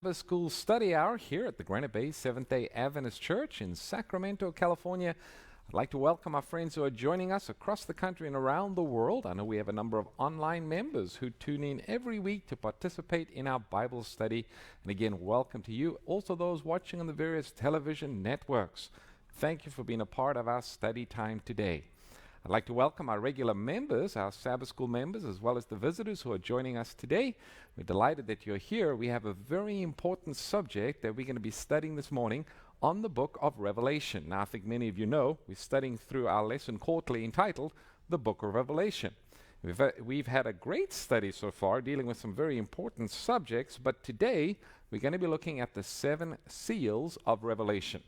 Sabbath School Study Hour here at the Granite Bay Seventh-day Adventist Church in Sacramento, California. I'd like to welcome our friends who are joining us across the country and around the world. I know we have a number of online members who tune in every week to participate in our Bible study. And again, welcome to you. Also those watching on the various television networks. Thank you for being a part of our study time today. I'd like to welcome our regular members, our Sabbath School members, as well as the visitors who are joining us today. We're delighted that you're here. We have a very important subject that we're going to be studying this morning on the book of Revelation. Now, I think many of you know we're studying through our lesson quarterly entitled The Book of Revelation. We've had a great study so far dealing with some very important subjects, but today we're going to be looking at the 7 seals of Revelation.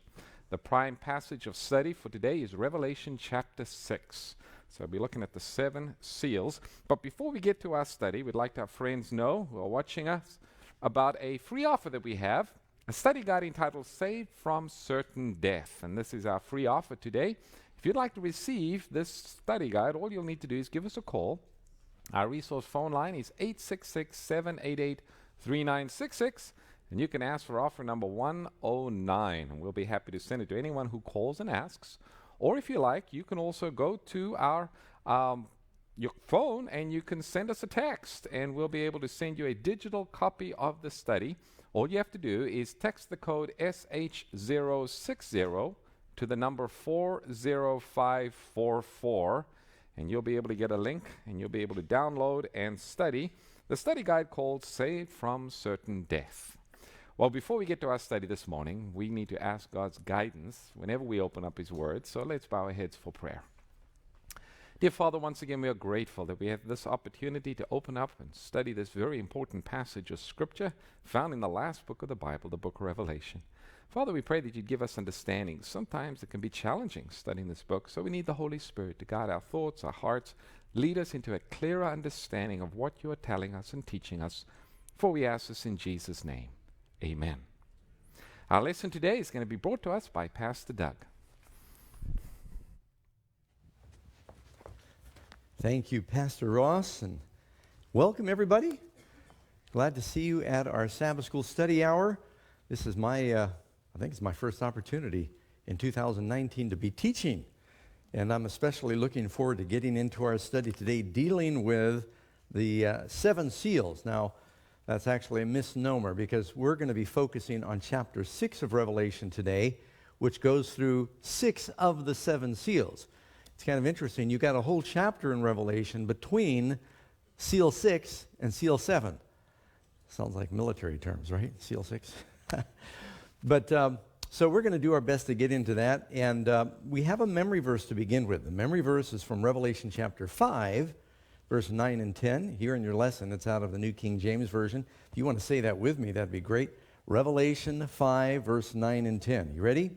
The prime passage of study for today is Revelation chapter 6. So we'll be looking at the 7 seals. But before we get to our study, we'd like to have friends know who are watching us about a free offer that we have, a study guide entitled Saved from Certain Death. And this is our free offer today. If you'd like to receive this study guide, all you'll need to do is give us a call. Our resource phone line is 866-788-3966. And you can ask for offer number 109, and we'll be happy to send it to anyone who calls and asks. Or if you like, you can also go to our your phone and you can send us a text, and we'll be able to send you a digital copy of the study. All you have to do is text the code SH060 to the number 40544, and you'll be able to get a link, and you'll be able to download and study the study guide called Saved from Certain Death. Well, before we get to our study this morning, we need to ask God's guidance whenever we open up His Word. So let's bow our heads for prayer. Dear Father, once again, we are grateful that we have this opportunity to open up and study this very important passage of Scripture found in the last book of the Bible, the book of Revelation. Father, we pray that You'd give us understanding. Sometimes it can be challenging studying this book, so we need the Holy Spirit to guide our thoughts, our hearts, lead us into a clearer understanding of what You are telling us and teaching us. For we ask this in Jesus' name. Amen. Our lesson today is going to be brought to us by Pastor Doug. Thank you, Pastor Ross, and welcome everybody. Glad to see you at our Sabbath School Study Hour. This is I think it's my first opportunity in 2019 to be teaching, and I'm especially looking forward to getting into our study today dealing with the 7 seals. Now, that's actually a misnomer because we're going to be focusing on chapter 6 of Revelation today, which goes through 6 of the 7 seals. It's kind of interesting. You've got a whole chapter in Revelation between seal 6 and seal 7. Sounds like military terms, right? Seal 6. But so we're going to do our best to get into that. And we have a memory verse to begin with. The memory verse is from Revelation chapter 5, verse 9 and 10. Here in your lesson, it's out of the New King James Version. If you want to say that with me, that'd be great. Revelation 5, verse 9 and 10. You ready?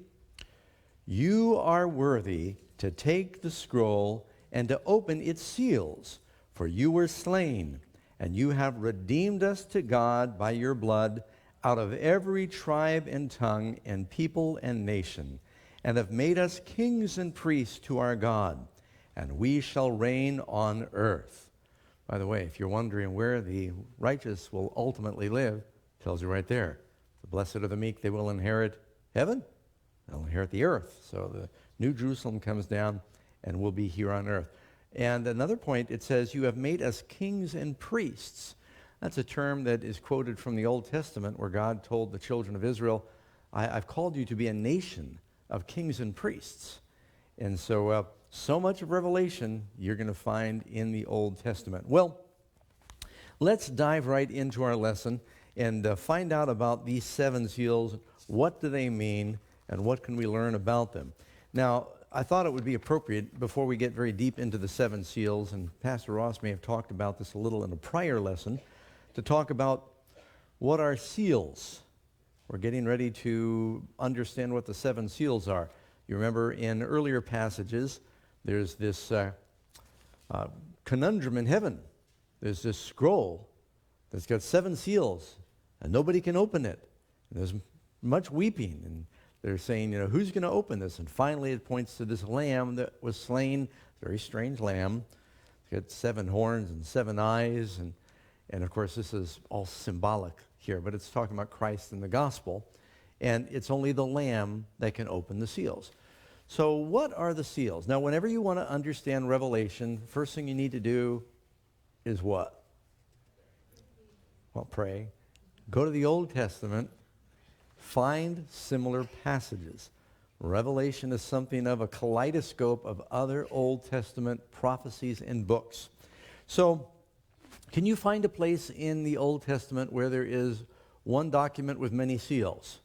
You are worthy to take the scroll and to open its seals, for you were slain, and you have redeemed us to God by your blood out of every tribe and tongue and people and nation, and have made us kings and priests to our God, and we shall reign on earth. By the way, if you're wondering where the righteous will ultimately live, it tells you right there. The blessed are the meek, they will inherit heaven. They'll inherit the earth. So the New Jerusalem comes down and we'll be here on earth. And another point, it says, you have made us kings and priests. That's a term that is quoted from the Old Testament where God told the children of Israel, I've called you to be a nation of kings and priests. And so much of Revelation you're going to find in the Old Testament. Well, let's dive right into our lesson and find out about these 7 seals. What do they mean, and what can we learn about them? Now, I thought it would be appropriate before we get very deep into the 7 seals, and Pastor Ross may have talked about this a little in a prior lesson, to talk about what are seals. We're getting ready to understand what the 7 seals are. You remember in earlier passages, there's this conundrum in heaven. There's this scroll that's got 7 seals, and nobody can open it. And there's much weeping, and they're saying, who's going to open this? And finally it points to this lamb that was slain, very strange lamb. It's got 7 horns and 7 eyes, and of course this is all symbolic here, but it's talking about Christ and the gospel. And it's only the Lamb that can open the seals. So what are the seals? Now, whenever you want to understand Revelation, first thing you need to do is what? Well, pray. Go to the Old Testament. Find similar passages. Revelation is something of a kaleidoscope of other Old Testament prophecies and books. So, can you find a place in the Old Testament where there is one document with many seals?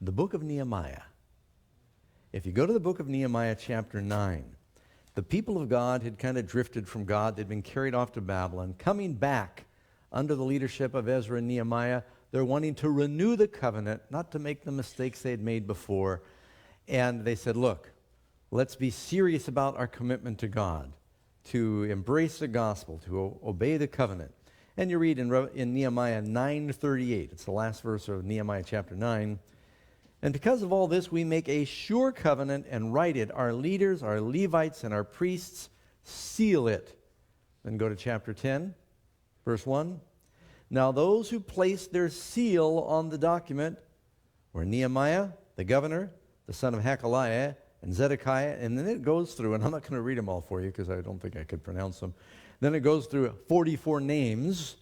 The book of Nehemiah. If you go to the book of Nehemiah chapter 9, the people of God had kind of drifted from God. They'd been carried off to Babylon. Coming back under the leadership of Ezra and Nehemiah, they're wanting to renew the covenant, not to make the mistakes they had made before. And they said, look, let's be serious about our commitment to God, to embrace the gospel, to obey the covenant. And you read in Nehemiah 9:38, it's the last verse of Nehemiah chapter 9, and because of all this, we make a sure covenant and write it. Our leaders, our Levites, and our priests seal it. Then go to chapter 10, verse 1. Now those who placed their seal on the document were Nehemiah, the governor, the son of Hakaliah, and Zedekiah. And then it goes through, and I'm not going to read them all for you because I don't think I could pronounce them. Then it goes through 44 names.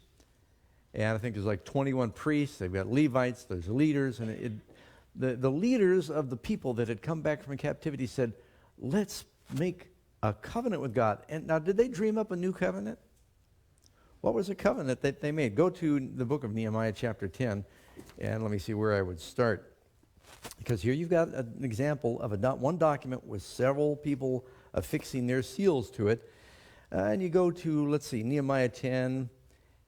And I think there's like 21 priests. They've got Levites, there's leaders, and the leaders of the people that had come back from captivity said, let's make a covenant with God. And now, did they dream up a new covenant? What was the covenant that they made? Go to the book of Nehemiah chapter 10, and let me see where I would start. Because here you've got an example of one document with several people affixing their seals to it. And you go to, let's see, Nehemiah 10,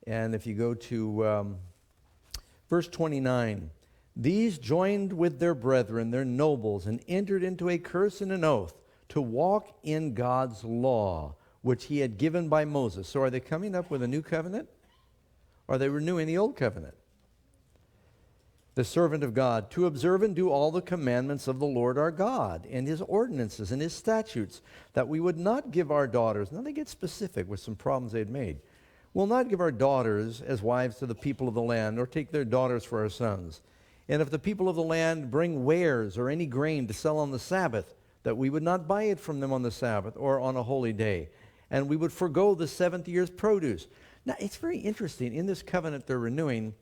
and if you go to verse 29, these joined with their brethren, their nobles, and entered into a curse and an oath to walk in God's law, which he had given by Moses. So are they coming up with a new covenant? Or are they renewing the old covenant? The servant of God, to observe and do all the commandments of the Lord our God, and his ordinances and his statutes, that we would not give our daughters. Now they get specific with some problems they'd made. We'll not give our daughters as wives to the people of the land, or take their daughters for our sons. And if the people of the land bring wares or any grain to sell on the Sabbath, that we would not buy it from them on the Sabbath or on a holy day. And we would forego the seventh year's produce. Now, it's very interesting. In this covenant they're renewing,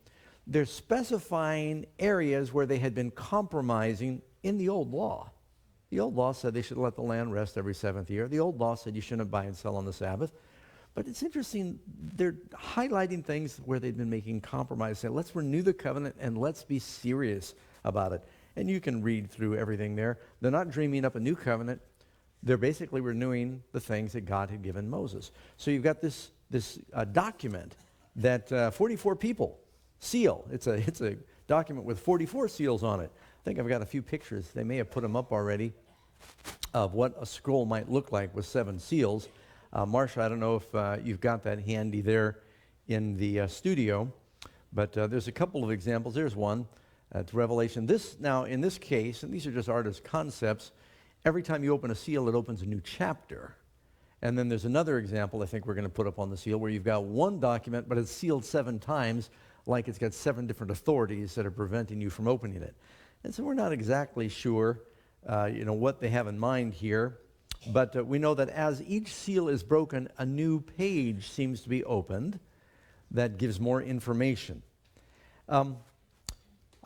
they're specifying areas where they had been compromising in the old law. The old law said they should let the land rest every seventh year. The old law said you shouldn't buy and sell on the Sabbath. But it's interesting, they're highlighting things where they've been making compromise. Saying, let's renew the covenant and let's be serious about it. And you can read through everything there. They're not dreaming up a new covenant. They're basically renewing the things that God had given Moses. So you've got this document that 44 people seal. It's a document with 44 seals on it. I think I've got a few pictures. They may have put them up already of what a scroll might look like with 7 seals. Marsha, I don't know if you've got that handy there in the studio, but there's a couple of examples. There's one. It's Revelation. This, now, in this case, and these are just artist concepts, every time you open a seal, it opens a new chapter. And then there's another example I think we're going to put up on the seal where you've got one document, but it's sealed 7 times, like it's got 7 different authorities that are preventing you from opening it. And so we're not exactly sure, what they have in mind here. But we know that as each seal is broken, a new page seems to be opened that gives more information.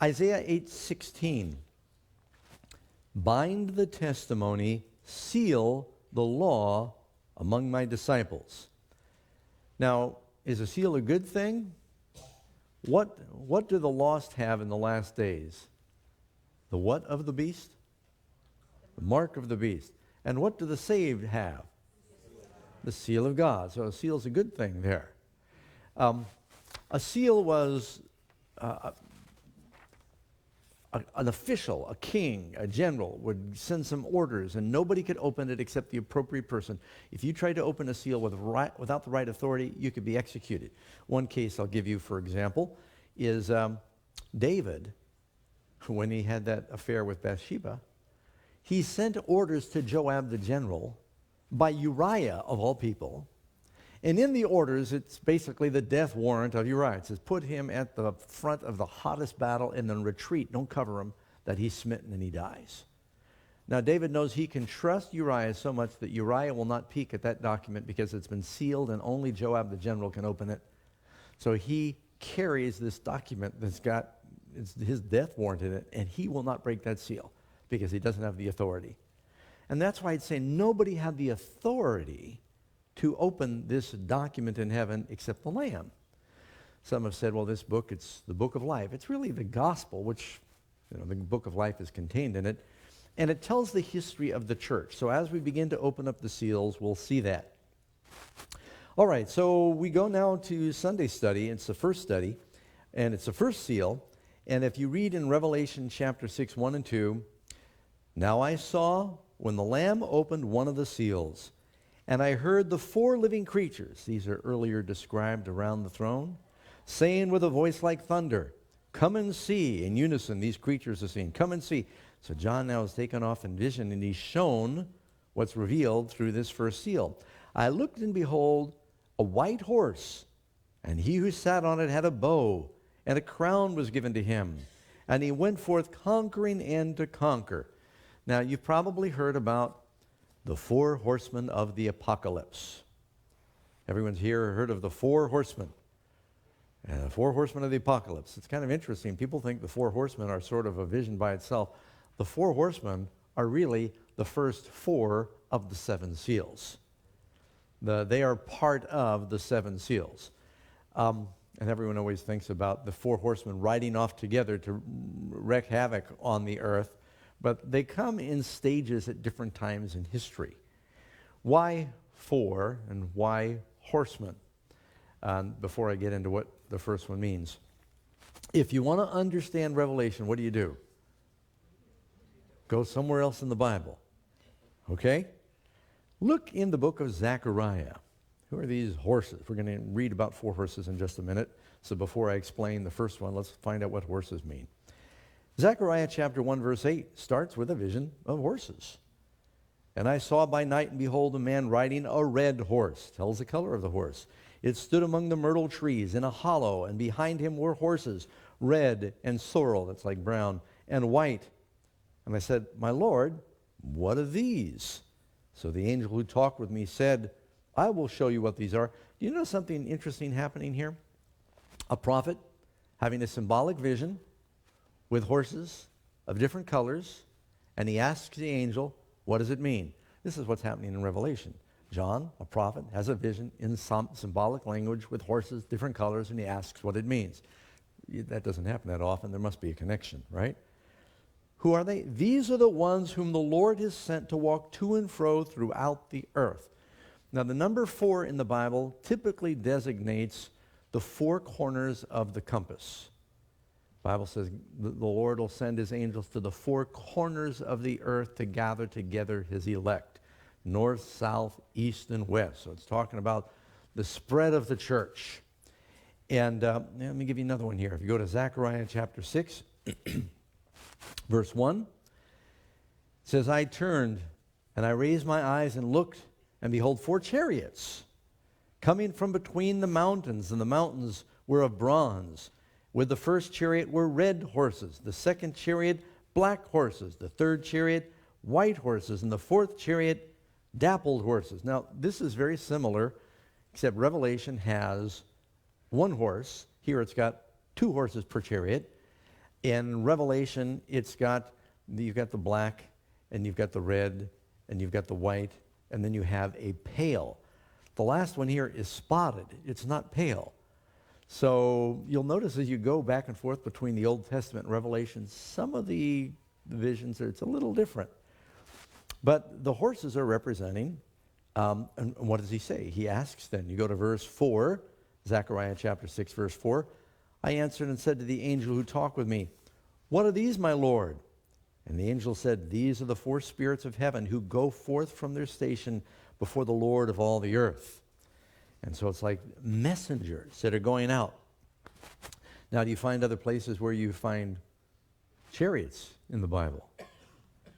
Isaiah 8:16, bind the testimony, seal the law among my disciples. Now, is a seal a good thing? What do the lost have in the last days? The what of the beast? The mark of the beast. And what do the saved have? The seal of God. So a seal is a good thing there. A seal was an official, a king, a general would send some orders, and nobody could open it except the appropriate person. If you tried to open a seal without the right authority, you could be executed. One case I'll give you, for example, is David, when he had that affair with Bathsheba. He sent orders to Joab the general by Uriah, of all people, And in the orders, it's basically the death warrant of Uriah. It says, put him at the front of the hottest battle and then retreat. Don't cover him, that he's smitten and he dies. Now, David knows he can trust Uriah so much that Uriah will not peek at that document because it's been sealed and only Joab the general can open it. So he carries this document that's got his death warrant in it, and he will not break that seal because he doesn't have the authority. And that's why I'd say nobody had the authority to open this document in heaven except the Lamb. Some have said, well, this book, it's the book of life. It's really the gospel, which, the book of life is contained in it. And it tells the history of the church. So as we begin to open up the seals, we'll see that. All right, so we go now to Sunday study. It's the first study, and it's the first seal. And if you read in Revelation chapter 6, 1 and 2, now I saw when the Lamb opened one of the seals, and I heard the 4 living creatures, these are earlier described around the throne, saying with a voice like thunder, come and see. In unison, these creatures are saying, come and see. So John now is taken off in vision, and he's shown what's revealed through this first seal. I looked, and behold, a white horse, and he who sat on it had a bow, and a crown was given to him, and he went forth conquering and to conquer. Now, you've probably heard about the 4 horsemen of the apocalypse. Everyone's here heard of the 4 horsemen. The 4 horsemen of the apocalypse. It's kind of interesting. People think the 4 horsemen are sort of a vision by itself. The 4 horsemen are really the first 4 of the 7 seals. They are part of the 7 seals. And everyone always thinks about the 4 horsemen riding off together to wreak havoc on the earth, but they come in stages at different times in history. Why 4 and why horsemen? Before I get into what the first one means. If you want to understand Revelation, what do? Go somewhere else in the Bible. Okay? Look in the book of Zechariah. Who are these horses? We're going to read about 4 horses in just a minute. So before I explain the first one, let's find out what horses mean. Zechariah chapter 1 verse 8 starts with a vision of horses. And I saw by night, and behold, a man riding a red horse. Tells the color of the horse. It stood among the myrtle trees in a hollow, and behind him were horses, red and sorrel, that's like brown, and white. And I said, my Lord, what are these? So the angel who talked with me said, I will show you what these are. Do you know something interesting happening here? A prophet having a symbolic vision with horses of different colors, and he asks the angel, what does it mean? This is what's happening in Revelation. John, a prophet, has a vision in some symbolic language with horses, different colors, and he asks what it means. That doesn't happen that often. There must be a connection, right? Who are they? These are the ones whom the Lord has sent to walk to and fro throughout the earth. Now, the number 4 in the Bible typically designates the 4 corners of the compass. The Bible says the Lord will send his angels to the 4 corners of the earth to gather together his elect, north, south, east, and west. So it's talking about the spread of the church. And let me give you another one here. If you go to Zechariah chapter 6, verse 1, it says, I turned, and I raised my eyes and looked, and behold, 4 chariots coming from between the mountains, and the mountains were of bronze. With the first chariot were red horses, the second chariot black horses, the third chariot white horses, and the fourth chariot dappled horses. Now, this is very similar, except Revelation has 1 horse. Here it's got 2 horses per chariot. In Revelation, you've got the black, and you've got the red, and you've got the white, and then you have a pale. The last one here is spotted. It's not pale. So you'll notice as you go back and forth between the Old Testament and Revelation, some of the visions, it's a little different. But the horses are representing, and what does he say? He asks then, you go to verse 4, Zechariah chapter 6, verse 4, I answered and said to the angel who talked with me, what are these, my Lord? And the angel said, these are the 4 spirits of heaven who go forth from their station before the Lord of all the earth. And so it's like messengers that are going out. Now, do you find other places where you find chariots in the Bible?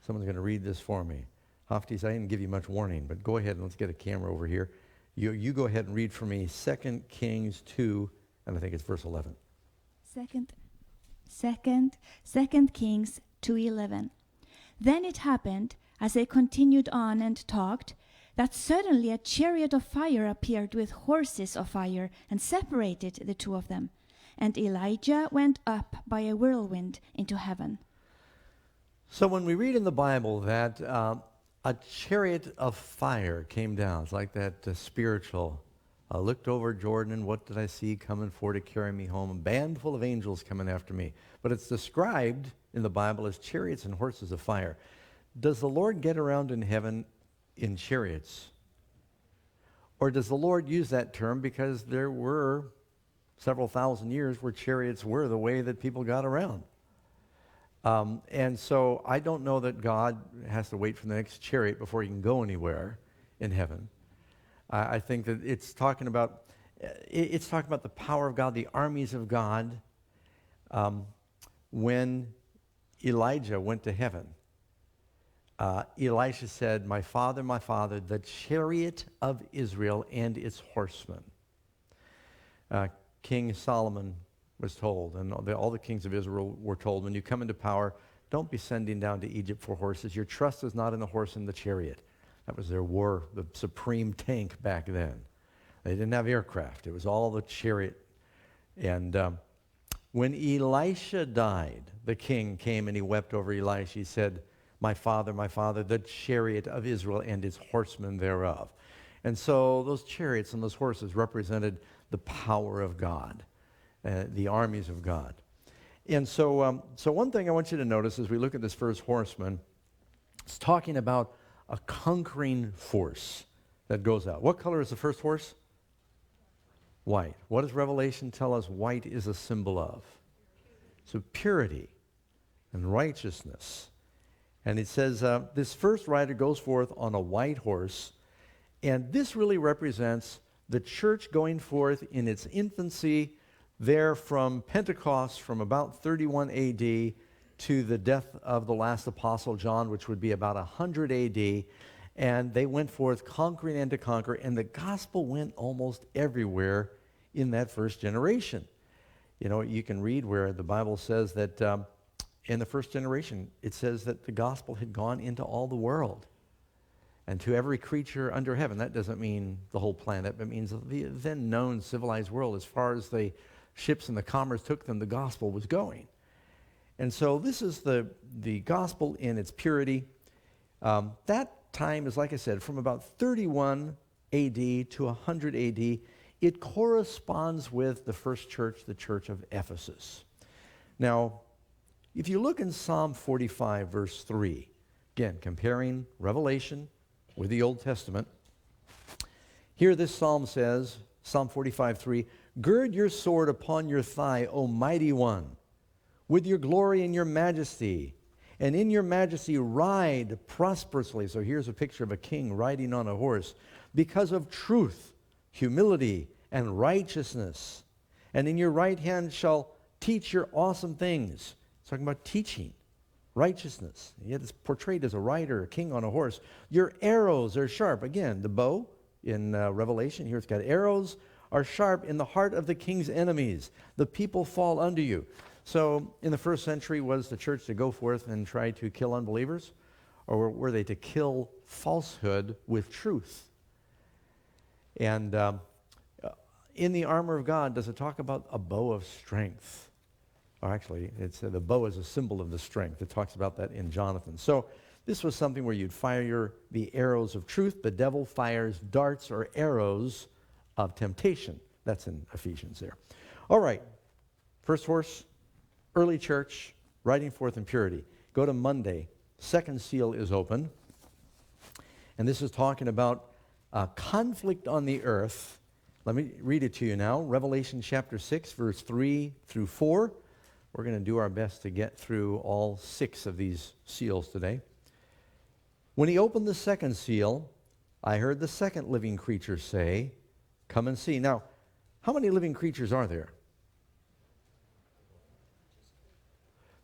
Someone's going to read this for me. Haftis, I didn't give you much warning, but go ahead and let's get a camera over here. You go ahead and read for me 2 Kings 2, and I think it's verse 11. Second Kings 2:11. Then it happened, as they continued on and talked, that suddenly a chariot of fire appeared with horses of fire and separated the two of them. And Elijah went up by a whirlwind into heaven. So when we read in the Bible that a chariot of fire came down, it's like that spiritual. I looked over Jordan, and what did I see coming for to carry me home? A band full of angels coming after me. But it's described in the Bible as chariots and horses of fire. Does the Lord get around in heaven in chariots? Or does the Lord use that term because there were several thousand years where chariots were the way that people got around? And so I don't know that God has to wait for the next chariot before he can go anywhere in heaven. I think that it's talking about the power of God, the armies of God. When Elijah went to heaven, Elisha said, my father, the chariot of Israel and its horsemen. King Solomon was told, and all the kings of Israel were told, when you come into power, don't be sending down to Egypt for horses. Your trust is not in the horse and the chariot. That was their war, the supreme tank back then. They didn't have aircraft. It was all the chariot. And when Elisha died, the king came and he wept over Elisha. He said, my father, the chariot of Israel and its horsemen thereof. And so those chariots and those horses represented the power of God, the armies of God. And so one thing I want you to notice as we look at this first horseman, it's talking about a conquering force that goes out. What color is the first horse? White. What does Revelation tell us white is a symbol of? So purity and righteousness. And it says, this first rider goes forth on a white horse, and this really represents the church going forth in its infancy there from Pentecost, from about 31 AD to the death of the last apostle John, which would be about 100 AD. And they went forth conquering and to conquer, and the gospel went almost everywhere in that first generation. You know, you can read where the Bible says that in the first generation, it says that the gospel had gone into all the world and to every creature under heaven. That doesn't mean the whole planet, but it means the then known civilized world. As far as the ships and the commerce took them, the gospel was going. And so this is the gospel in its purity. That time is, like I said, from about 31 AD to 100 AD. It corresponds with the first church, the church of Ephesus. Now, if you look in Psalm 45, verse 3, again, comparing Revelation with the Old Testament, here this psalm says, Psalm 45, 3, gird your sword upon your thigh, O mighty one, with your glory and your majesty, and in your majesty ride prosperously. So here's a picture of a king riding on a horse, because of truth, humility, and righteousness. And in your right hand shall teach your awesome things. It's talking about teaching, righteousness. Yet it's portrayed as a rider, a king on a horse. Your arrows are sharp. Again, the bow in Revelation, here it's got arrows are sharp in the heart of the king's enemies. The people fall under you. So in the first century, was the church to go forth and try to kill unbelievers? Or were they to kill falsehood with truth? And in the armor of God, does it talk about a bow of strength? Or actually, it's the bow is a symbol of the strength. It talks about that in Jonathan. So this was something where you'd fire the arrows of truth. The devil fires darts or arrows of temptation. That's in Ephesians there. All right. First horse, early church, riding forth in purity. Go to Monday. Second seal is open. And this is talking about conflict on the earth. Let me read it to you now. Revelation chapter 6, verse 3 through 4. We're going to do our best to get through all 6 of these seals today. When he opened the second seal, I heard the second living creature say, come and see. Now, how many living creatures are there?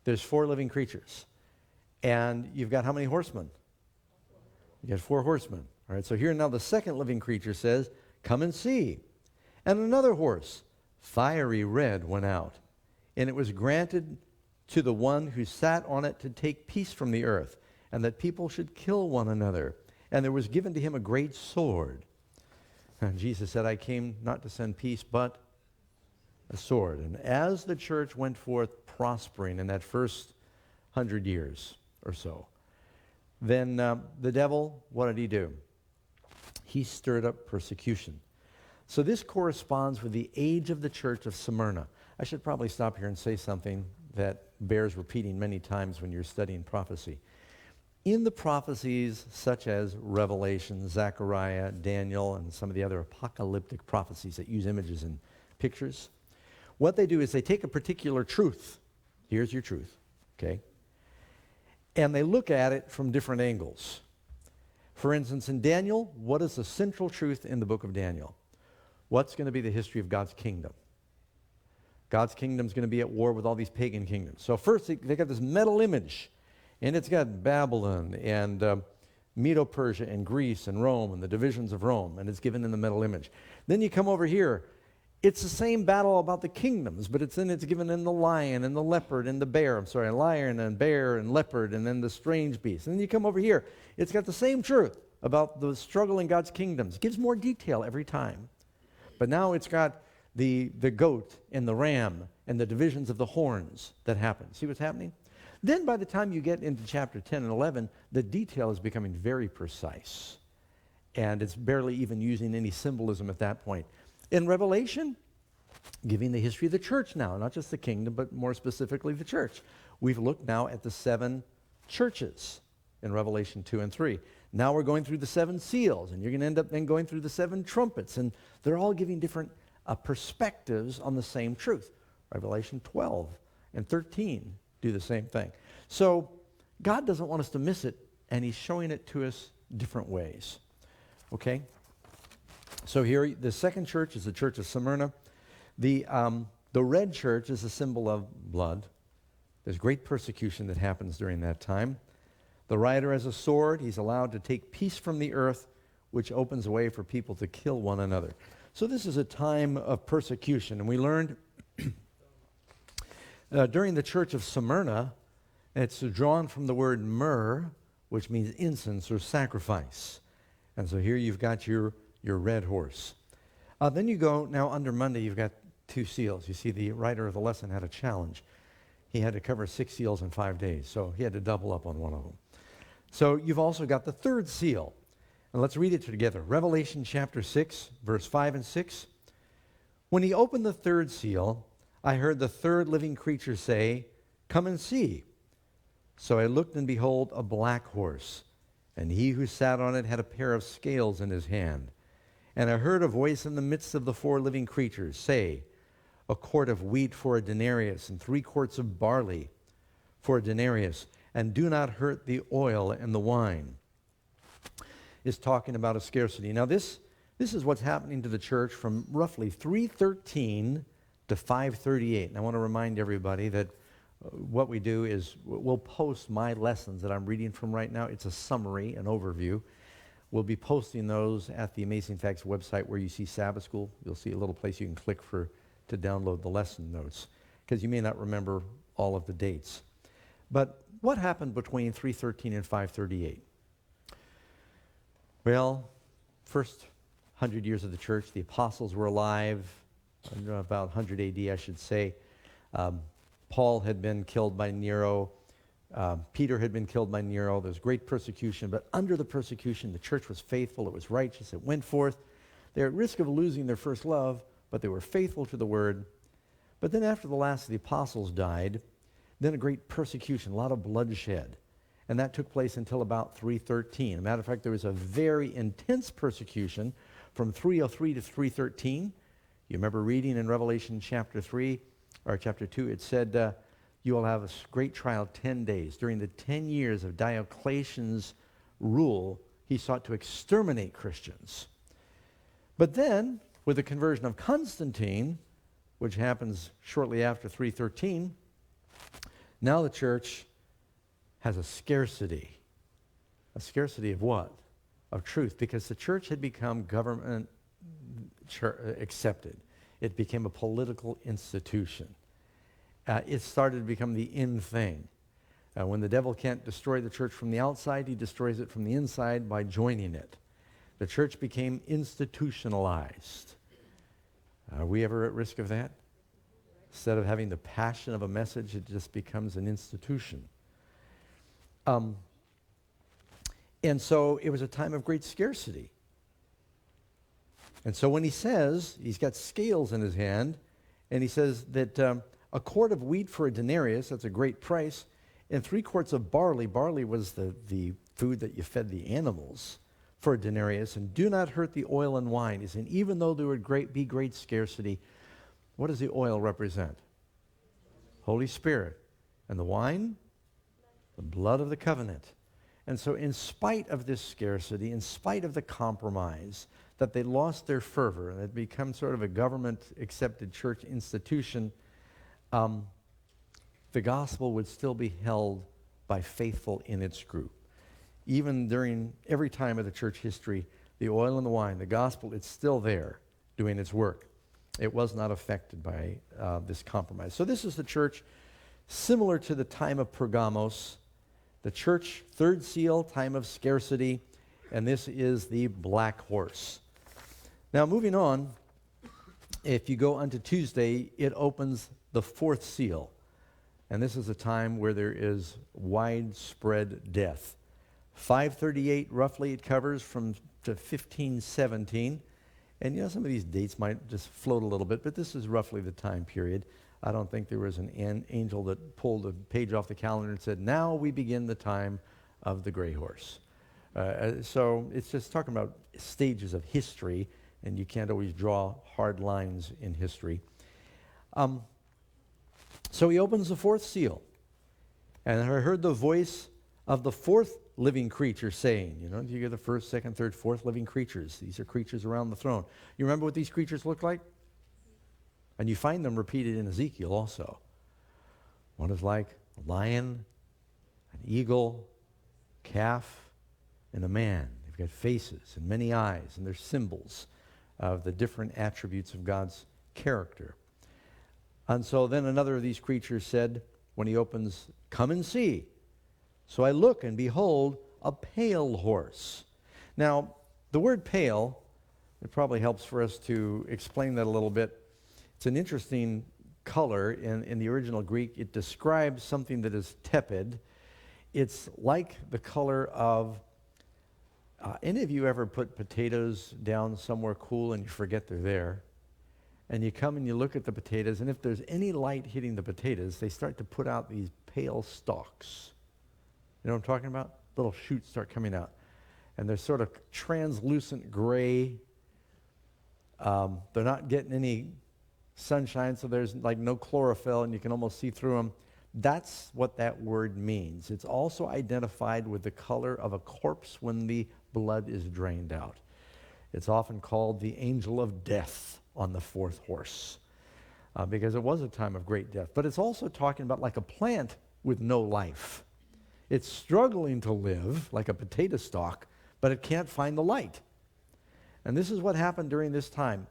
There's 4 living creatures. And you've got how many horsemen? You got 4 horsemen. All right, so here now the second living creature says, "Come and see." And another horse, fiery red, went out, and it was granted to the one who sat on it to take peace from the earth, and that people should kill one another. And there was given to him a great sword. And Jesus said, "I came not to send peace, but a sword." And as the church went forth prospering in that first 100 years or so, then the devil, what did he do? He stirred up persecution. So this corresponds with the age of the church of Smyrna. I should probably stop here and say something that bears repeating many times when you're studying prophecy. In the prophecies such as Revelation, Zechariah, Daniel, and some of the other apocalyptic prophecies that use images and pictures, what they do is they take a particular truth. Here's your truth, okay? And they look at it from different angles. For instance, in Daniel, what is the central truth in the book of Daniel? What's going to be the history of God's kingdom? God's kingdom is going to be at war with all these pagan kingdoms. So first, they got this metal image, and it's got Babylon and Medo-Persia and Greece and Rome and the divisions of Rome, and it's given in the metal image. Then you come over here. It's the same battle about the kingdoms, but it's given in the lion and the leopard and the bear. Lion and bear and leopard, and then the strange beast. And then you come over here. It's got the same truth about the struggle in God's kingdoms. It gives more detail every time. But now it's got the goat and the ram and the divisions of the horns that happen. See what's happening? Then by the time you get into chapter 10 and 11, the detail is becoming very precise. And it's barely even using any symbolism at that point. In Revelation, giving the history of the church now, not just the kingdom, but more specifically the church. We've looked now at the 7 churches in Revelation 2 and 3. Now we're going through the 7 seals, and you're going to end up then going through the 7 trumpets, and they're all giving different perspectives on the same truth. Revelation 12 and 13 do the same thing. So God doesn't want us to miss it, and he's showing it to us different ways. Okay? So here, the second church is the church of Smyrna. The red church is a symbol of blood. There's great persecution that happens during that time. The rider has a sword. He's allowed to take peace from the earth, which opens a way for people to kill one another. So this is a time of persecution. And we learned during the church of Smyrna, it's drawn from the word myrrh, which means incense or sacrifice. And so here you've got your red horse. Then you go, now under Monday, you've got 2 seals. You see, the writer of the lesson had a challenge. He had to cover 6 seals in 5 days, so he had to double up on one of them. So you've also got the 3rd seal. And let's read it together. Revelation chapter 6, verse 5 and 6. "When he opened the 3rd seal, I heard the 3rd living creature say, 'Come and see.' So I looked, and behold, a black horse, and he who sat on it had a pair of scales in his hand. And I heard a voice in the midst of the 4 living creatures say, 'A quart of wheat for a denarius, and 3 quarts of barley for a denarius, and do not hurt the oil and the wine.'" Is talking about a scarcity. Now this is what's happening to the church from roughly 313 to 538. And I want to remind everybody that what we do is we'll post my lessons that I'm reading from right now. It's a summary, an overview. We'll be posting those at the AmazingFacts website where you see Sabbath School. You'll see a little place you can click to download the lesson notes, because you may not remember all of the dates. But what happened between 313 and 538? Well, first 100 years of the church, the apostles were alive, about 100 AD, I should say. Paul had been killed by Nero. Peter had been killed by Nero. There was great persecution, but under the persecution, the church was faithful. It was righteous. It went forth. They're at risk of losing their first love, but they were faithful to the word. But then after the last of the apostles died, then a great persecution, a lot of bloodshed. And that took place until about 313. As a matter of fact, there was a very intense persecution from 303 to 313. You remember reading in Revelation chapter 3, or chapter 2, it said, you will have a great trial 10 days. During the 10 years of Diocletian's rule, he sought to exterminate Christians. But then, with the conversion of Constantine, which happens shortly after 313, now the church has a scarcity. A scarcity of what? Of truth, because the church had become accepted. It became a political institution. It started to become the in thing. When the devil can't destroy the church from the outside, he destroys it from the inside by joining it. The church became institutionalized. Are we ever at risk of that? Instead of having the passion of a message, it just becomes an institution. And so it was a time of great scarcity. And so when he says, he's got scales in his hand, and he says that a quart of wheat for a denarius, that's a great price, and 3 quarts of barley, barley was the food that you fed the animals, for a denarius, and do not hurt the oil and wine. He's saying, even though there would be great scarcity, what does the oil represent? Holy Spirit. And the wine? The blood of the covenant. And so in spite of this scarcity, in spite of the compromise, that they lost their fervor, and it become sort of a government-accepted church institution, the gospel would still be held by faithful in its group. Even during every time of the church history, the oil and the wine, the gospel, it's still there doing its work. It was not affected by this compromise. So this is the church similar to the time of Pergamos, the church, 3rd seal, time of scarcity, and this is the black horse. Now moving on, if you go unto Tuesday, it opens the 4th seal. And this is a time where there is widespread death. 538, roughly, it covers from to 1517. And some of these dates might just float a little bit, but this is roughly the time period. I don't think there was an angel that pulled a page off the calendar and said, now we begin the time of the gray horse. So it's just talking about stages of history, and you can't always draw hard lines in history. So he opens the 4th seal, and I heard the voice of the 4th living creature saying, you get the 1st, 2nd, 3rd, 4th living creatures. These are creatures around the throne. You remember what these creatures look like? And you find them repeated in Ezekiel also. One is like a lion, an eagle, calf, and a man. They've got faces and many eyes, and they're symbols of the different attributes of God's character. And so then another of these creatures said, when he opens, come and see. So I look, and behold, a pale horse. Now, the word pale, it probably helps for us to explain that a little bit. It's an interesting color. In the original Greek, it describes something that is tepid. It's like the color of, any of you ever put potatoes down somewhere cool and you forget they're there? And you come and you look at the potatoes, and if there's any light hitting the potatoes, they start to put out these pale stalks. You know what I'm talking about? Little shoots start coming out. And they're sort of translucent gray. They're not getting any sunshine, so there's like no chlorophyll, and you can almost see through them. That's what that word means. It's also identified with the color of a corpse when the blood is drained out. It's often called the angel of death on the 4th horse, because it was a time of great death. But it's also talking about like a plant with no life. It's struggling to live like a potato stalk, but it can't find the light. And this is what happened during this time.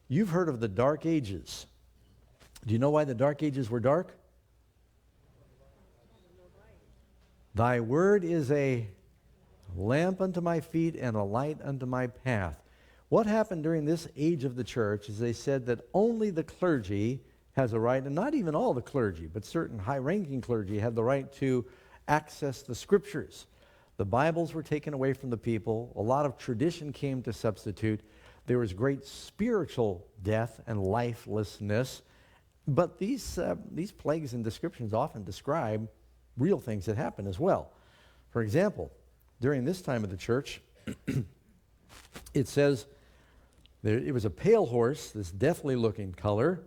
You've heard of the Dark Ages. Do you know why the Dark Ages were dark? Thy word is a lamp unto my feet and a light unto my path. What happened during this age of the church is they said that only the clergy has a right, and not even all the clergy, but certain high-ranking clergy had the right to access the scriptures. The Bibles were taken away from the people. A lot of tradition came to substitute. There was great spiritual death and lifelessness. But these plagues and descriptions often describe real things that happen as well. For example, during this time of the church, it says it was a pale horse, this deathly looking color,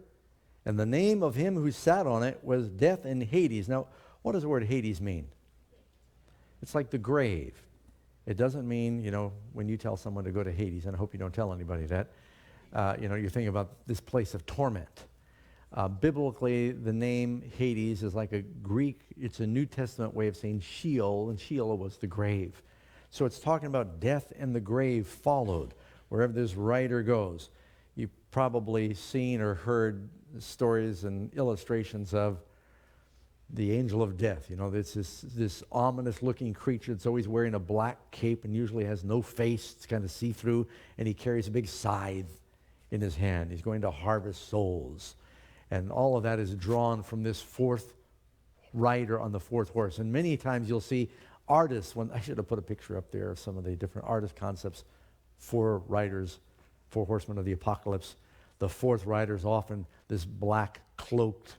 and the name of him who sat on it was Death and Hades. Now, what does the word Hades mean? It's like the grave. It doesn't mean, when you tell someone to go to Hades, and I hope you don't tell anybody that, you're thinking about this place of torment. Biblically, the name Hades is like a Greek, it's a New Testament way of saying Sheol, and Sheol was the grave. So it's talking about death and the grave followed, wherever this writer goes. probably seen or heard stories and illustrations of the angel of death. You know, this ominous-looking creature that's always wearing a black cape and usually has no face. It's kind of see-through, and he carries a big scythe in his hand. He's going to harvest souls. And all of that is drawn from this fourth rider on the fourth horse. And many times you'll see artists, I should have put a picture up there of some of the different artist concepts. Four riders, four horsemen of the apocalypse. The fourth rider is often this black cloaked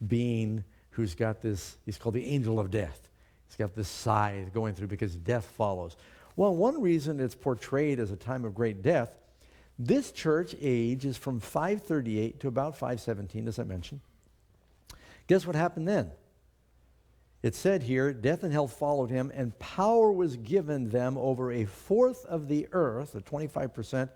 being who's got this, he's called the angel of death. He's got this scythe going through because death follows. Well, one reason it's portrayed as a time of great death, this church age is from 538 to about 517, as I mentioned. Guess what happened then? It said here, death and hell followed him, and power was given them over a fourth of the earth, or 25%,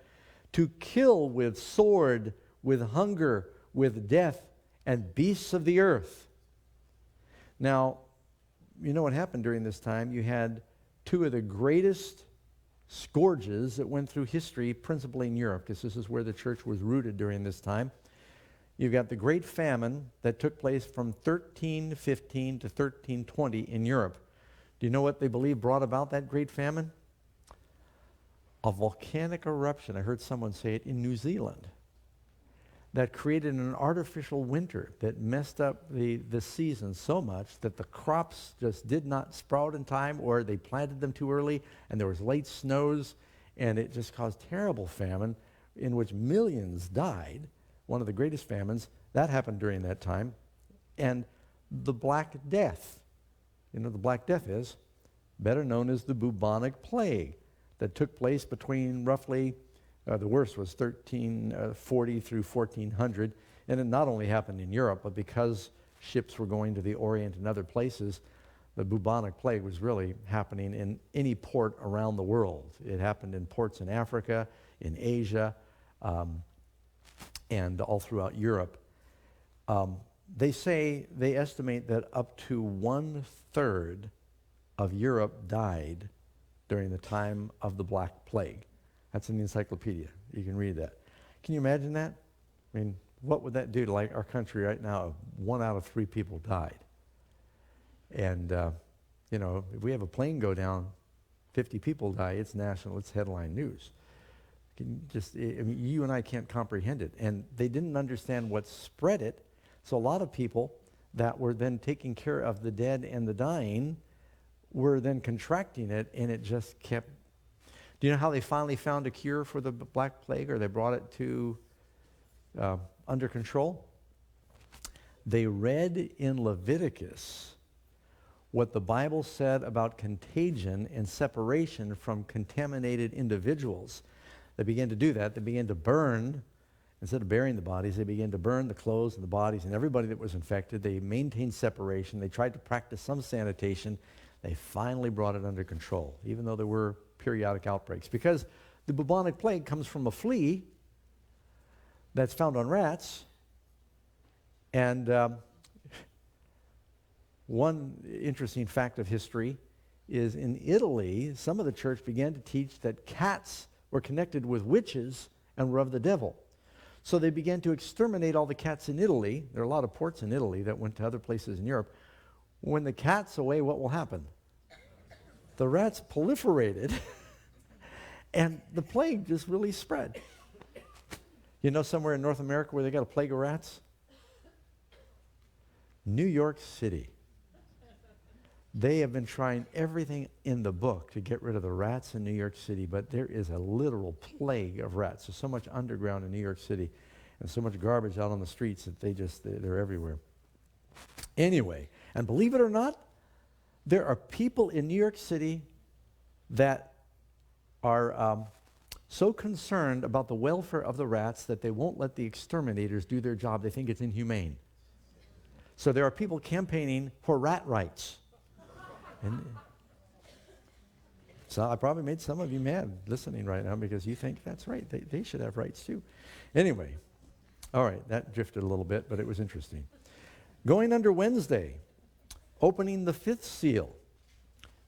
to kill with sword, with hunger, with death, and beasts of the earth. Now, you know what happened during this time? You had two of the greatest scourges that went through history, principally in Europe, because this is where the church was rooted during this time. You've got the Great Famine that took place from 1315 to 1320 in Europe. Do you know what they believe brought about that Great Famine? A volcanic eruption. I heard someone say it in New Zealand. That created an artificial winter that messed up the season so much that the crops just did not sprout in time, or they planted them too early and there was late snows, and it just caused terrible famine in which millions died. One of the greatest famines. That happened during that time. And the Black Death. You know what the Black Death is? Better known as the bubonic plague that took place between roughly, the worst was 1340 through 1400. And it not only happened in Europe, but because ships were going to the Orient and other places, the bubonic plague was really happening in any port around the world. It happened in ports in Africa, in Asia, and all throughout Europe. They estimate that up to 1/3 of Europe died during the time of the Black Plague. That's in the encyclopedia. You can read that. Can you imagine that? I mean, what would that do to like our country right now if 1 out of 3 people died? And, you know, if we have a plane go down, 50 people die, it's national, it's headline news. You and I can't comprehend it. And they didn't understand what spread it. So a lot of people that were then taking care of the dead and the dying were then contracting it, and it just kept. Do you know how they finally found a cure for the Black Plague, or they brought it to under control? They read in Leviticus what the Bible said about contagion and separation from contaminated individuals. They began to do that. They began to burn, instead of burying the bodies, they began to burn the clothes and the bodies and everybody that was infected. They maintained separation. They tried to practice some sanitation. They finally brought it under control, even though there were periodic outbreaks. Because the bubonic plague comes from a flea that's found on rats. And one interesting fact of history is in Italy, some of the church began to teach that cats were connected with witches and were of the devil. So they began to exterminate all the cats in Italy. There are a lot of ports in Italy that went to other places in Europe. When the cat's away, what will happen? The rats proliferated, and the plague just really spread. You know somewhere in North America where they got a plague of rats? New York City. They have been trying everything in the book to get rid of the rats in New York City, but there is a literal plague of rats. There's so much underground in New York City and so much garbage out on the streets that they're everywhere. Anyway, and believe it or not, there are people in New York City that are so concerned about the welfare of the rats that they won't let the exterminators do their job. They think it's inhumane. So there are people campaigning for rat rights. And so I probably made some of you mad listening right now because you think that's right. They should have rights too. Anyway, all right, that drifted a little bit, but it was interesting. Going under Wednesday, opening the 5th seal.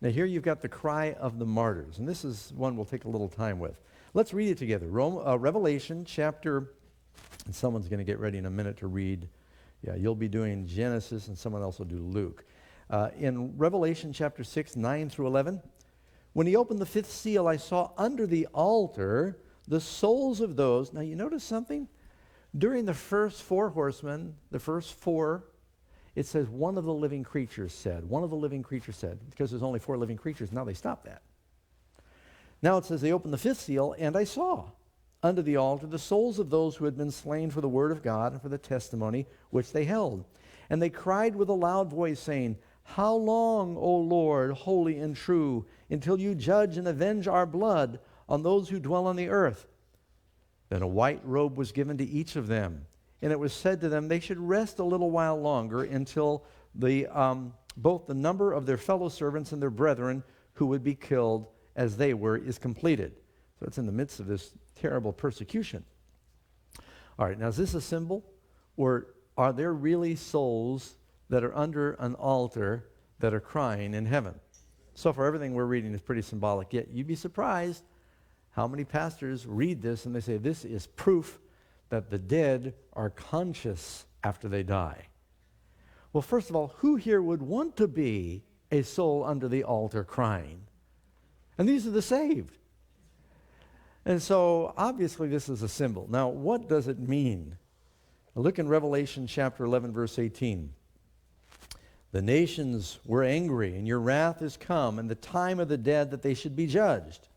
Now here you've got the cry of the martyrs, and this is one we'll take a little time with. Let's read it together. Revelation chapter, and someone's going to get ready in a minute to read. Yeah, you'll be doing Genesis and someone else will do Luke. In Revelation chapter 6, 9 through 11, when he opened the fifth seal, I saw under the altar the souls of those. Now you notice something? During the first four horsemen, the first four, it says one of the living creatures said. One of the living creatures said, because there's only four living creatures. Now they stopped that. Now it says they opened the fifth seal, and I saw under the altar the souls of those who had been slain for the word of God and for the testimony which they held. And they cried with a loud voice, saying, How long, O Lord, holy and true, until you judge and avenge our blood on those who dwell on the earth? Then a white robe was given to each of them, and it was said to them they should rest a little while longer until both the number of their fellow servants and their brethren who would be killed as they were is completed. So it's in the midst of this terrible persecution. All right, now is this a symbol, or are there really souls that are under an altar that are crying in heaven? So far, everything we're reading is pretty symbolic, yet you'd be surprised how many pastors read this and they say this is proof that the dead are conscious after they die. Well, first of all, who here would want to be a soul under the altar crying? And these are the saved. And so, obviously, this is a symbol. Now, what does it mean? Look in Revelation chapter 11, verse 18. The nations were angry, and your wrath is come, and the time of the dead that they should be judged,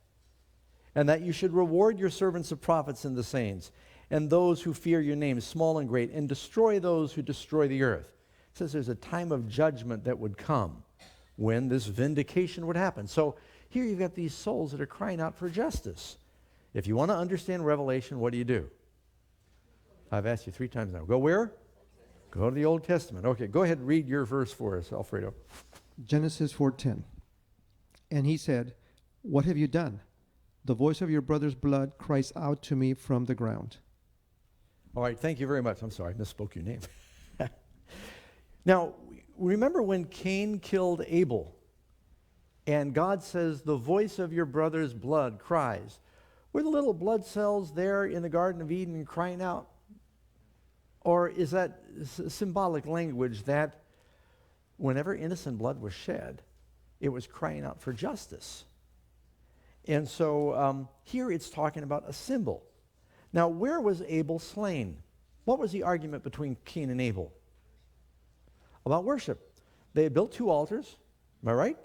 and that you should reward your servants the prophets and the saints, and those who fear your name, small and great, and destroy those who destroy the earth. It says there's a time of judgment that would come when this vindication would happen. So here you've got these souls that are crying out for justice. If you want to understand Revelation, what do? I've asked you 3 times now. Go where? Go to the Old Testament. Okay, go ahead and read your verse for us, Alfredo. Genesis 4:10. And he said, What have you done? The voice of your brother's blood cries out to me from the ground. All right, thank you very much. I'm sorry, I misspoke your name. Now, remember when Cain killed Abel, and God says, the voice of your brother's blood cries. Were the little blood cells there in the Garden of Eden crying out? Or is that symbolic language that whenever innocent blood was shed, it was crying out for justice? And so here it's talking about a symbol. Now, where was Abel slain? What was the argument between Cain and Abel? About worship. They had built 2 altars, am I right?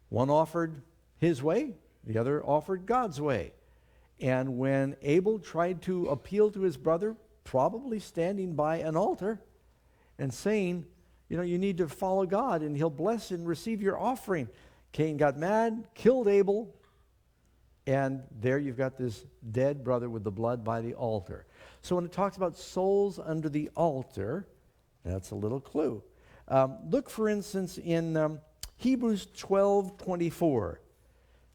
One offered his way, the other offered God's way. And when Abel tried to appeal to his brother, probably standing by an altar and saying, you need to follow God and he'll bless and receive your offering, Cain got mad, killed Abel, and there you've got this dead brother with the blood by the altar. So when it talks about souls under the altar, that's a little clue. Look, for instance, in Hebrews 12:24.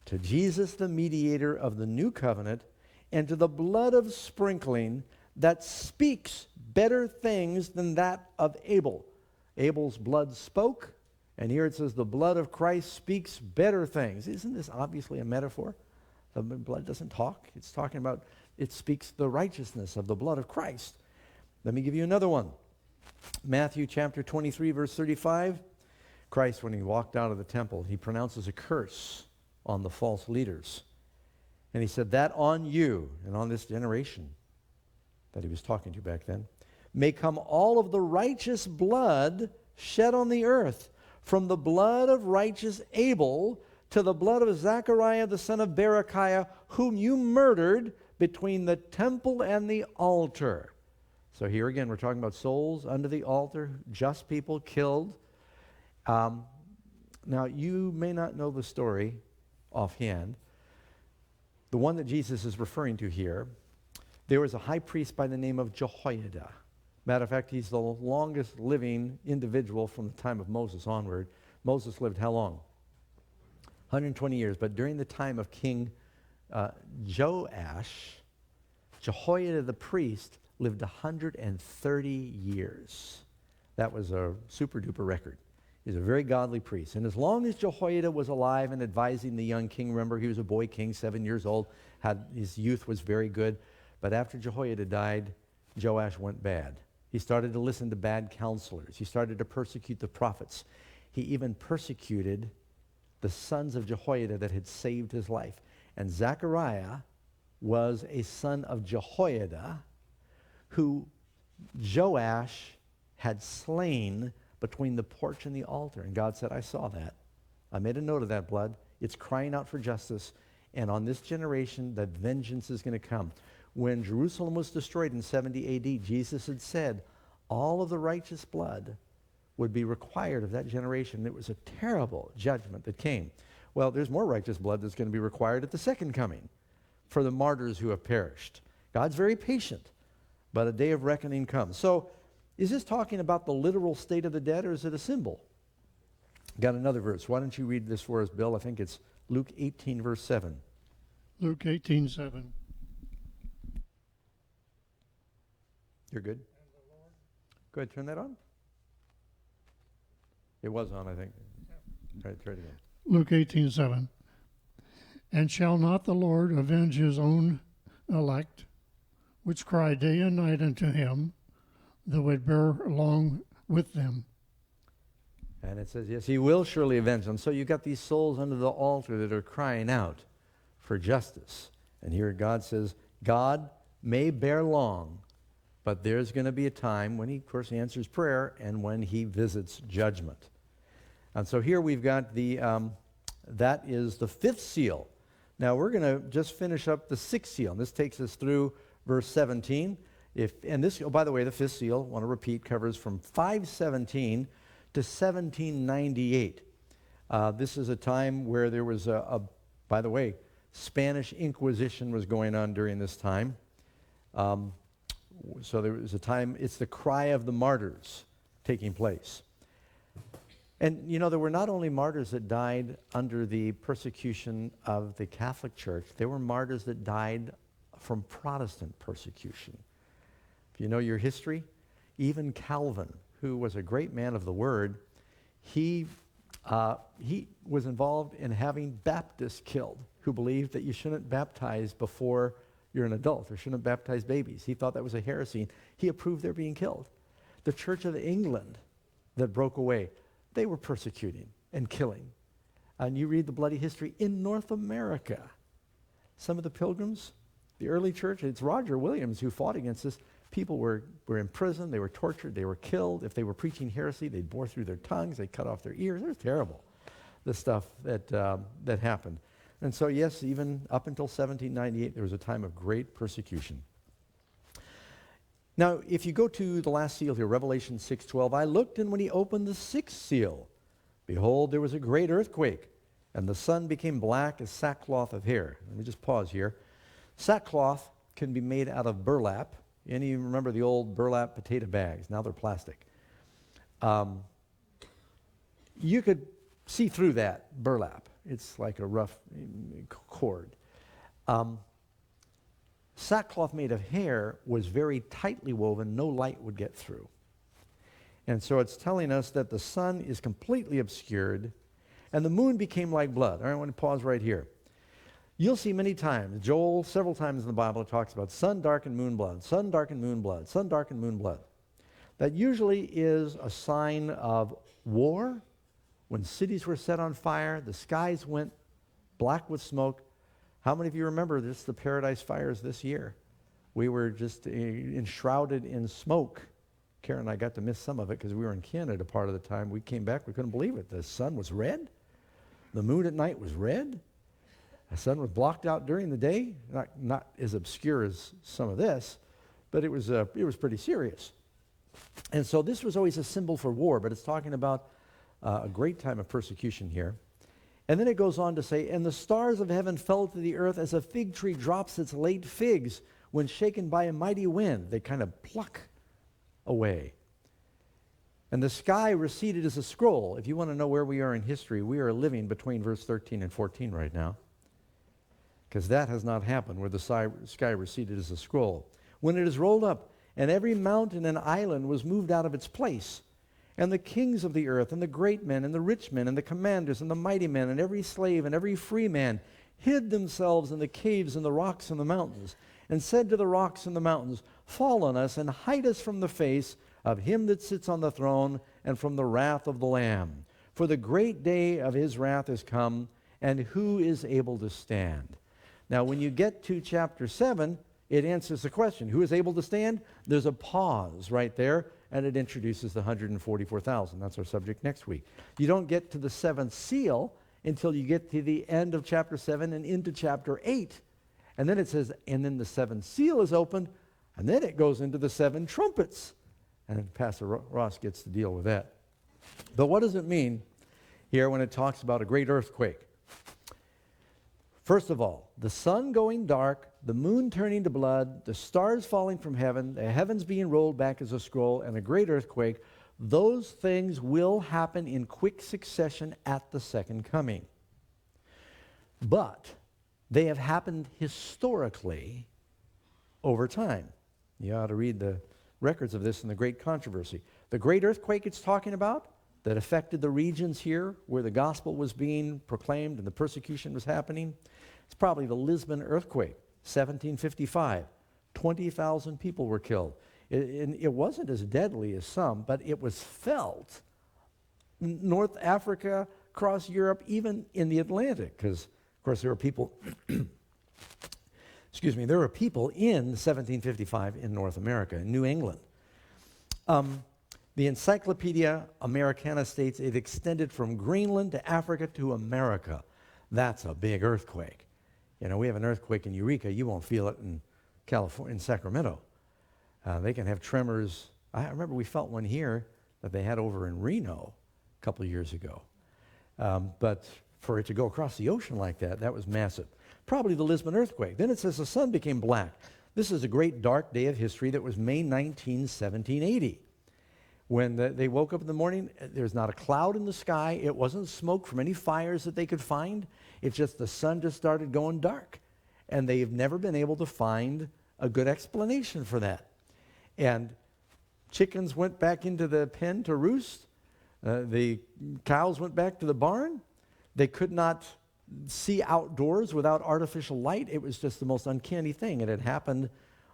To Jesus, the mediator of the new covenant, and to the blood of sprinkling that speaks better things than that of Abel. Abel's blood spoke, and here it says the blood of Christ speaks better things. Isn't this obviously a metaphor? The blood doesn't talk. It's talking about, it speaks the righteousness of the blood of Christ. Let me give you another one. Matthew chapter 23, verse 35. Christ, when he walked out of the temple, he pronounces a curse on the false leaders. And he said, that on you and on this generation that he was talking to back then, may come all of the righteous blood shed on the earth, from the blood of righteous Abel to the blood of Zechariah the son of Berechiah, whom you murdered between the temple and the altar. So here again, we're talking about souls under the altar, just people killed. Now, you may not know the story offhand. The one that Jesus is referring to here, there was a high priest by the name of Jehoiada. Matter of fact, he's the longest living individual from the time of Moses onward. Moses lived how long? 120 years. But during the time of King Joash, Jehoiada the priest lived 130 years. That was a super duper record. He's a very godly priest. And as long as Jehoiada was alive and advising the young king, remember he was a boy king, 7 years old, his youth was very good. But after Jehoiada died, Joash went bad. He started to listen to bad counselors. He started to persecute the prophets. He even persecuted the sons of Jehoiada that had saved his life. And Zechariah was a son of Jehoiada who Joash had slain between the porch and the altar. And God said, I saw that. I made a note of that blood. It's crying out for justice. And on this generation, that vengeance is going to come. When Jerusalem was destroyed in 70 AD, Jesus had said, all of the righteous blood would be required of that generation. It was a terrible judgment that came. Well, there's more righteous blood that's going to be required at the second coming for the martyrs who have perished. God's very patient, but a day of reckoning comes. So, is this talking about the literal state of the dead, or is it a symbol? Got another verse. Why don't you read this for us, Bill? I think it's Luke 18, verse 7. Luke 18:7. You're good? Go ahead, turn that on. It was on, I think. Try it again. Luke 18:7. And shall not the Lord avenge his own elect, which cry day and night unto him, that would bear along with them? And it says, yes, he will surely avenge them. So you've got these souls under the altar that are crying out for justice. And here God says, God may bear long, but there's going to be a time when he, of course, answers prayer and when he visits judgment. And so here we've got that is the fifth seal. Now we're going to just finish up the sixth seal. And this takes us through verse 17. By the way, the fifth seal, I want to repeat, covers from 517 to 1798. This is a time where there was by the way, Spanish Inquisition was going on during this time. So there was a time, it's the cry of the martyrs taking place. And you know, there were not only martyrs that died under the persecution of the Catholic Church, there were martyrs that died from Protestant persecution. If you know your history, even Calvin, who was a great man of the word, he was involved in having Baptists killed who believed that you shouldn't baptize before you're an adult or shouldn't baptize babies. He thought that was a heresy. He approved their being killed. The Church of England that broke away, they were persecuting and killing. And you read the bloody history in North America. Some of the pilgrims, the early church, it's Roger Williams who fought against this. People were in prison, they were tortured, they were killed. If they were preaching heresy, they'd bore through their tongues, they'd cut off their ears. It was terrible, the stuff that happened. And so, yes, even up until 1798, there was a time of great persecution. Now, if you go to the last seal here, Revelation 6:12, I looked, and when he opened the sixth seal, behold, there was a great earthquake, and the sun became black as sackcloth of hair. Let me just pause here. Sackcloth can be made out of burlap. Any of you remember the old burlap potato bags? Now they're plastic. You could see through that burlap. It's like a rough cord. Sackcloth made of hair was very tightly woven. No light would get through. And so it's telling us that the sun is completely obscured and the moon became like blood. All right, I want to pause right here. You'll see many times, Joel, several times in the Bible, it talks about sun darkened, moon blood, sun darkened, moon blood, sun darkened, moon blood. That usually is a sign of war. When cities were set on fire, the skies went black with smoke. How many of you remember this, the Paradise Fires this year? We were just enshrouded in smoke. Karen and I got to miss some of it because we were in Canada part of the time. We came back, we couldn't believe it. The sun was red. The moon at night was red. The sun was blocked out during the day. Not as obscure as some of this, but it was pretty serious. And so this was always a symbol for war, but it's talking about a great time of persecution here. And then it goes on to say, and the stars of heaven fell to the earth as a fig tree drops its late figs when shaken by a mighty wind. They kind of pluck away. And the sky receded as a scroll. If you want to know where we are in history, we are living between verse 13 and 14 right now. Because that has not happened where the sky receded as a scroll. When it is rolled up, and every mountain and island was moved out of its place, And the kings of the earth, and the great men, and the rich men, and the commanders, and the mighty men, and every slave, and every free man, hid themselves in the caves and the rocks and the mountains, and said to the rocks and the mountains, Fall on us, and hide us from the face of him that sits on the throne, and from the wrath of the Lamb. For the great day of his wrath is come, and who is able to stand? Now, when you get to chapter 7, it answers the question, who is able to stand? There's a pause right there, and it introduces the 144,000. That's our subject next week. You don't get to the seventh seal until you get to the end of chapter 7 and into chapter 8. And then it says, and then the seventh seal is opened, and then it goes into the 7 trumpets. And Pastor Ross gets to deal with that. But what does it mean here when it talks about a great earthquake? First of all, the sun going dark, the moon turning to blood, the stars falling from heaven, the heavens being rolled back as a scroll, and a great earthquake, those things will happen in quick succession at the second coming. But they have happened historically over time. You ought to read the records of this in the Great Controversy. The great earthquake it's talking about that affected the regions here where the gospel was being proclaimed and the persecution was happening, it's probably the Lisbon earthquake, 1755. 20,000 people were killed. It wasn't as deadly as some, but it was felt. North Africa, across Europe, even in the Atlantic, because, of course, there were people, there were people in 1755 in North America, in New England. The Encyclopedia Americana states it extended from Greenland to Africa to America. That's a big earthquake. You know, we have an earthquake in Eureka. You won't feel it in California, in Sacramento. They can have tremors. I remember we felt one here that they had over in Reno a couple of years ago. But for it to go across the ocean like that, that was massive. Probably the Lisbon earthquake. Then it says the sun became black. This is a great dark day of history that was May 19, 1780. When they woke up in the morning, there's not a cloud in the sky. It wasn't smoke from any fires that they could find. It's just the sun just started going dark. And they've never been able to find a good explanation for that. And chickens went back into the pen to roost. The cows went back to the barn. They could not see outdoors without artificial light. It was just the most uncanny thing. It had happened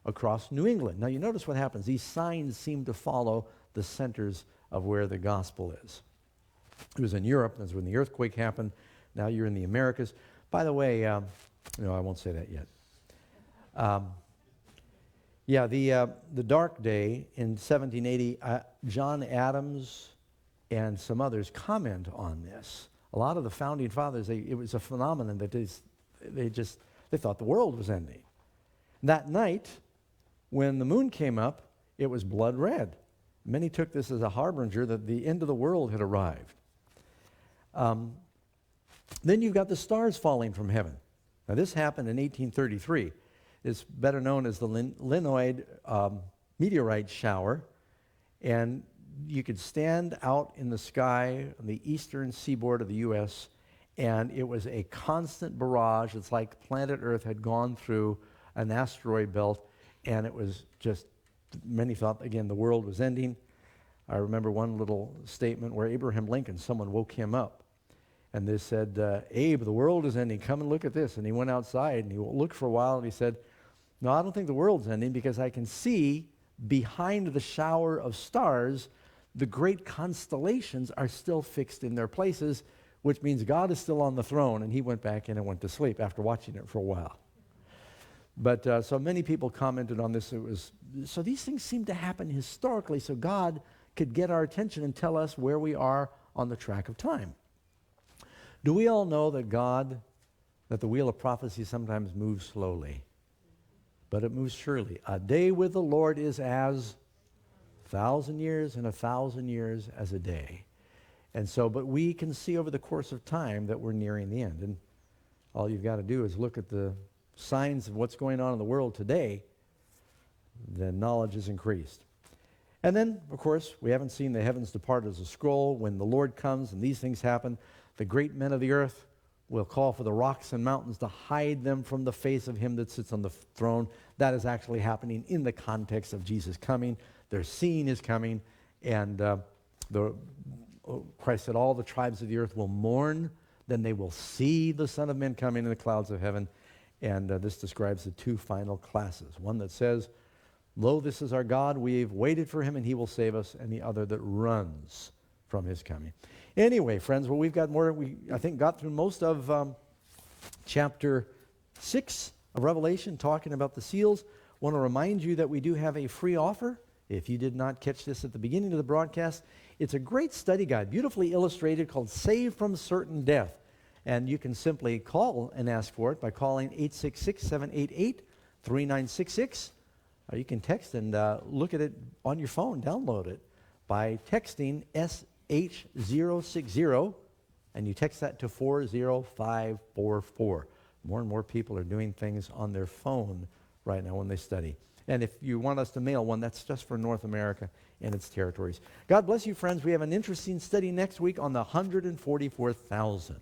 across New England. Now you notice what happens. These signs seem to follow the centers of where the gospel is. It was in Europe. That's when the earthquake happened. Now you're in the Americas. By the way, no, I won't say that yet. The dark day in 1780, John Adams and some others comment on this. A lot of the founding fathers, it was a phenomenon that they thought the world was ending. That night, when the moon came up, it was blood red. Many took this as a harbinger that the end of the world had arrived. Then you've got the stars falling from heaven. Now this happened in 1833. It's better known as the Linoid meteorite shower. And you could stand out in the sky on the eastern seaboard of the U.S., and it was a constant barrage. It's like planet Earth had gone through an asteroid belt, and it was just, many thought, again, the world was ending. I remember one little statement where Abraham Lincoln, someone woke him up, and they said, Abe, the world is ending. Come and look at this. And he went outside, and he looked for a while, and he said, no, I don't think the world's ending because I can see behind the shower of stars, the great constellations are still fixed in their places, which means God is still on the throne. And he went back in and went to sleep after watching it for a while. But so many people commented on this. So these things seem to happen historically, so God could get our attention and tell us where we are on the track of time. Do we all know that the wheel of prophecy sometimes moves slowly, but it moves surely? A day with the Lord is as 1,000 years, and 1,000 years as a day. And so, but we can see over the course of time that we're nearing the end. And all you've got to do is look at the signs of what's going on in the world today. Then knowledge is increased. And then, of course, we haven't seen the heavens depart as a scroll. When the Lord comes and these things happen, the great men of the earth will call for the rocks and mountains to hide them from the face of him that sits on the throne. That is actually happening in the context of Jesus coming. Their seeing is coming, and Christ said, all the tribes of the earth will mourn, then they will see the Son of Man coming in the clouds of heaven. And this describes the two final classes. One that says, lo, this is our God, we've waited for him and he will save us, and the other that runs from his coming. Anyway, friends, well, we've got more. We, I think, got through most of chapter 6 of Revelation, talking about the seals. Want to remind you that we do have a free offer. If you did not catch this at the beginning of the broadcast, it's a great study guide, beautifully illustrated, called Saved from Certain Death. And you can simply call and ask for it by calling 866-788-3966. Or you can text and look at it on your phone, download it by texting SH060, and you text that to 40544. More and more people are doing things on their phone right now when they study. And if you want us to mail one, that's just for North America and its territories. God bless you, friends. We have an interesting study next week on the 144,000.